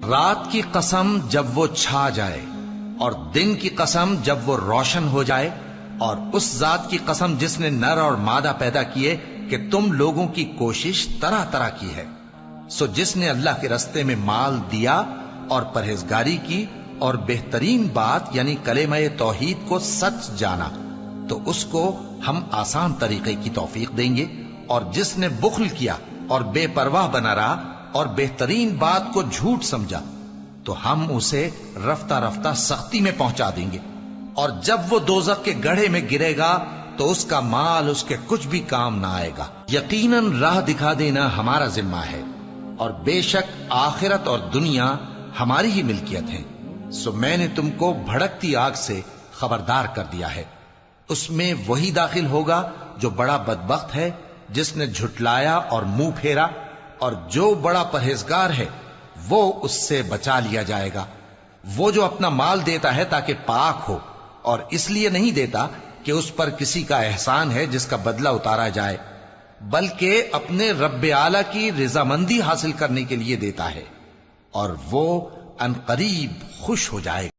رات کی قسم جب وہ چھا جائے اور دن کی قسم جب وہ روشن ہو جائے، اور اس ذات کی قسم جس نے نر اور مادہ پیدا کیے کہ تم لوگوں کی کوشش طرح طرح کی ہے۔ سو جس نے اللہ کے رستے میں مال دیا اور پرہیزگاری کی اور بہترین بات یعنی کلمہ توحید کو سچ جانا، تو اس کو ہم آسان طریقے کی توفیق دیں گے، اور جس نے بخل کیا اور بے پرواہ بنا رہا اور بہترین بات کو جھوٹ سمجھا، تو ہم اسے رفتہ رفتہ سختی میں پہنچا دیں گے، اور جب وہ دوزخ کے گڑھے میں گرے گا تو اس کا مال اس کے کچھ بھی کام نہ آئے گا۔ یقیناً راہ دکھا دینا ہمارا ذمہ ہے، اور بے شک آخرت اور دنیا ہماری ہی ملکیت ہے۔ سو میں نے تم کو بھڑکتی آگ سے خبردار کر دیا ہے، اس میں وہی داخل ہوگا جو بڑا بدبخت ہے، جس نے جھٹلایا اور منہ پھیرا، اور جو بڑا پرہیزگار ہے وہ اس سے بچا لیا جائے گا۔ وہ جو اپنا مال دیتا ہے تاکہ پاک ہو، اور اس لیے نہیں دیتا کہ اس پر کسی کا احسان ہے جس کا بدلہ اتارا جائے، بلکہ اپنے رب اعلی کی رضامندی حاصل کرنے کے لیے دیتا ہے، اور وہ عنقریب خوش ہو جائے گا۔